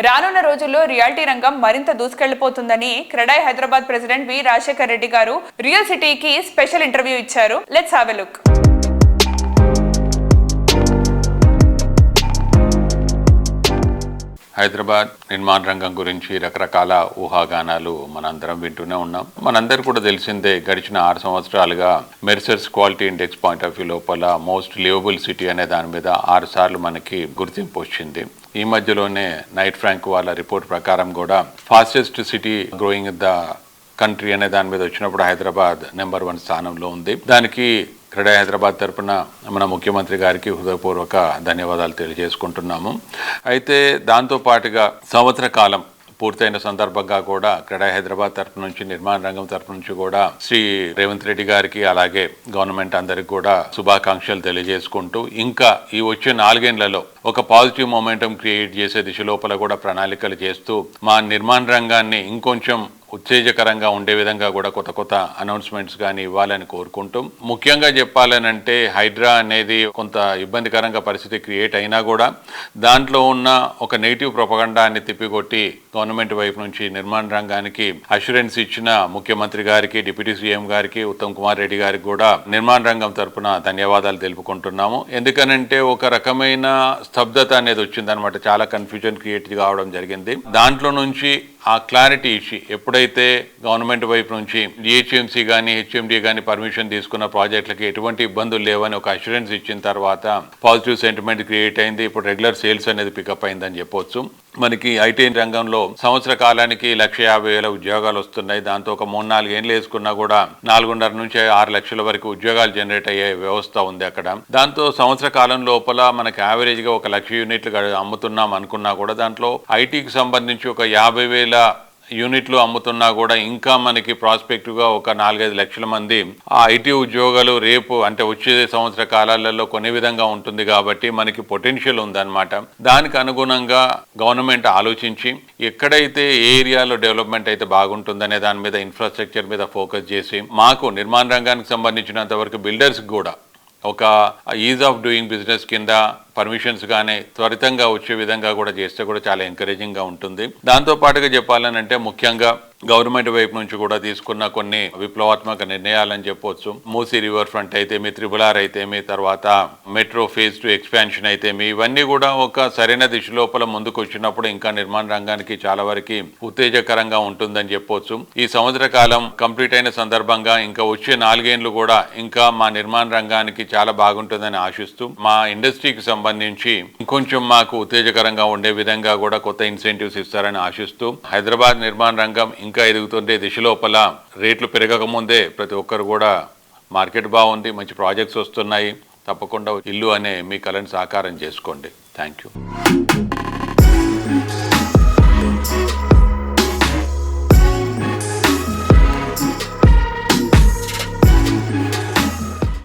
రానున్న రోజుల్లో రియాలిటీ రంగం మరింత దూసుకెళ్లిపోతుందని క్రెడాయ్ హైదరాబాద్ ప్రెసిడెంట్ వి రాజశేఖర్ రెడ్డి గారు రియల్ సిటీకి స్పెషల్ ఇంటర్వ్యూ ఇచ్చారు. Let's have a look. Hyderabad నిర్మాణ రంగం గురించి రకరకాల ఊహాగానాలు మనందరం వింటూనే ఉన్నాం. మనందరూ కూడా తెలిసిందే, గడిచిన 6 సంవత్సరాలుగా మెర్సర్స్ quality index point of view లోపల మోస్ట్ లివబుల్ సిటీ అనే దాని మీద 6 సార్లు మనకి గుర్తింపు వచ్చింది. ఈ మధ్యలోనే నైట్ ఫ్రాంక్ వాళ్ళ రిపోర్ట్ ప్రకారం కూడా fastest city growing the country అనే దాని మీద వచ్చినప్పుడు హైదరాబాద్ నెంబర్ 1 స్థానంలో ఉంది. దానికి క్రెడాయ్ హైదరాబాద్ తరఫున మన ముఖ్యమంత్రి గారికి హృదయపూర్వక ధన్యవాదాలు తెలియజేసుకుంటున్నాము. అయితే దాంతోపాటుగా సంవత్సర కాలం పూర్తయిన సందర్భంగా కూడా క్రెడాయ్ హైదరాబాద్ తరఫు నుంచి, నిర్మాణ రంగం తరఫు నుంచి కూడా శ్రీ రేవంత్ రెడ్డి గారికి అలాగే గవర్నమెంట్ అందరికి కూడా శుభాకాంక్షలు తెలియజేసుకుంటూ, ఇంకా ఈ వచ్చే 4 ఏళ్లలో ఒక పాజిటివ్ మొమెంటం క్రియేట్ చేసే దిశ లోపల కూడా ప్రణాళికలు చేస్తూ మా నిర్మాణ రంగాన్ని ఇంకొంచెం ఉత్తేజకరంగా ఉండే విధంగా కూడా కొత్త కొత్త అనౌన్స్మెంట్స్ కానీ ఇవ్వాలని కోరుకుంటూ, ముఖ్యంగా చెప్పాలనంటే హైడ్రా అనేది కొంత ఇబ్బందికరంగా పరిస్థితి క్రియేట్ అయినా కూడా దాంట్లో ఉన్న ఒక నెగిటివ్ ప్రొపగండాన్ని తిప్పికొట్టి గవర్నమెంట్ వైపు నుంచి నిర్మాణ రంగానికి అష్యూరెన్స్ ఇచ్చిన ముఖ్యమంత్రి గారికి, డిప్యూటీ సీఎం గారికి, ఉత్తమ్ కుమార్ రెడ్డి గారికి కూడా నిర్మాణ రంగం తరఫున ధన్యవాదాలు తెలుపుకుంటున్నాము. ఎందుకనంటే ఒక రకమైన స్తబ్దత అనేది వచ్చిందనమాట. చాలా కన్ఫ్యూజన్ క్రియేట్ కావడం జరిగింది. దాంట్లో నుంచి ఆ క్లారిటీ ఇచ్చి ఎప్పుడైతే గవర్నమెంట్ వైపు నుంచి జిహెచ్ఎంసీ కానీ హెచ్ఎండి కానీ పర్మిషన్ తీసుకున్న ప్రాజెక్టులకి ఎటువంటి ఇబ్బందులు లేవని ఒక అష్యూరెన్స్ ఇచ్చిన తర్వాత పాజిటివ్ సెంటిమెంట్ క్రియేట్ అయింది. ఇప్పుడు రెగ్యులర్ సేల్స్ అనేది పికప్ అయిందని చెప్పొచ్చు. మనకి ఐటీ రంగంలో సంవత్సర కాలానికి 1,50,000 ఉద్యోగాలు వస్తున్నాయి. దాంతో ఒక 3-4 ఏళ్ళు వేసుకున్నా కూడా 4.5 నుంచి 6 లక్షల వరకు ఉద్యోగాలు జనరేట్ అయ్యే వ్యవస్థ ఉంది అక్కడ. దాంతో సంవత్సర కాలం లోపల మనకి యావరేజ్గా 1,00,000 యూనిట్లు అమ్ముతున్నాం అనుకున్నా కూడా దాంట్లో ఐటీకి సంబంధించి ఒక 50,000 యూనిట్లు అమ్ముతున్నా కూడా ఇంకా మనకి ప్రాస్పెక్టివ్గా ఒక 4-5 లక్షల మంది ఆ ఐటీ ఉద్యోగాలు రేపు అంటే వచ్చే సంవత్సర కాలాలలో కొనే విధంగా ఉంటుంది. కాబట్టి మనకి పొటెన్షియల్ ఉందన్నమాట. దానికి అనుగుణంగా గవర్నమెంట్ ఆలోచించి ఎక్కడైతే ఏ ఏరియాలో డెవలప్మెంట్ అయితే బాగుంటుందనే దాని మీద, ఇన్ఫ్రాస్ట్రక్చర్ మీద ఫోకస్ చేసి మాకు నిర్మాణ రంగానికి సంబంధించినంత వరకు బిల్డర్స్కి కూడా ఒక ఈజ్ ఆఫ్ డూయింగ్ బిజినెస్ కింద పర్మిషన్స్ కానీ త్వరితంగా వచ్చే విధంగా కూడా చేస్తే కూడా చాలా ఎంకరేజింగ్గా ఉంటుంది. దాంతోపాటుగా చెప్పాలనంటే ముఖ్యంగా గవర్నమెంట్ వైపు నుంచి కూడా తీసుకున్న కొన్ని విప్లవాత్మక నిర్ణయాలని చెప్పొచ్చు. మూసీ రివర్ ఫ్రంట్ అయితే మీ, త్రిబుల్-ఆర్ అయితే మీ, తర్వాత మెట్రో ఫేజ్ 2 ఎక్స్పాన్షన్ అయితే మీ, ఇవన్నీ కూడా ఒక సరైన దిశ లోపల ముందుకు వచ్చినప్పుడు ఇంకా నిర్మాణ రంగానికి చాలా వరకు ఉత్తేజకరంగా ఉంటుందని చెప్పొచ్చు. ఈ సంవత్సర కాలం కంప్లీట్ అయిన సందర్భంగా ఇంకా వచ్చే 4 ఏళ్ళు కూడా ఇంకా మా నిర్మాణ రంగానికి చాలా బాగుంటుందని ఆశిస్తూ, మా ఇండస్ట్రీకి సంబంధించి ఇంకొంచెం మాకు ఉత్తేజకరంగా ఉండే విధంగా కూడా కొత్త ఇన్సెంటివ్స్ ఇస్తారని ఆశిస్తూ, హైదరాబాద్ నిర్మాణ రంగం ఇంకా ఎదుగుతుండే దిశ లోపల రేట్లు పెరగకముందే ప్రతి ఒక్కరు కూడా మార్కెట్ బాగుంది, మంచి ప్రాజెక్ట్స్ వస్తున్నాయి, తప్పకుండా ఇల్లు అనే మీ కలను సాకారం చేసుకోండి. Thank you.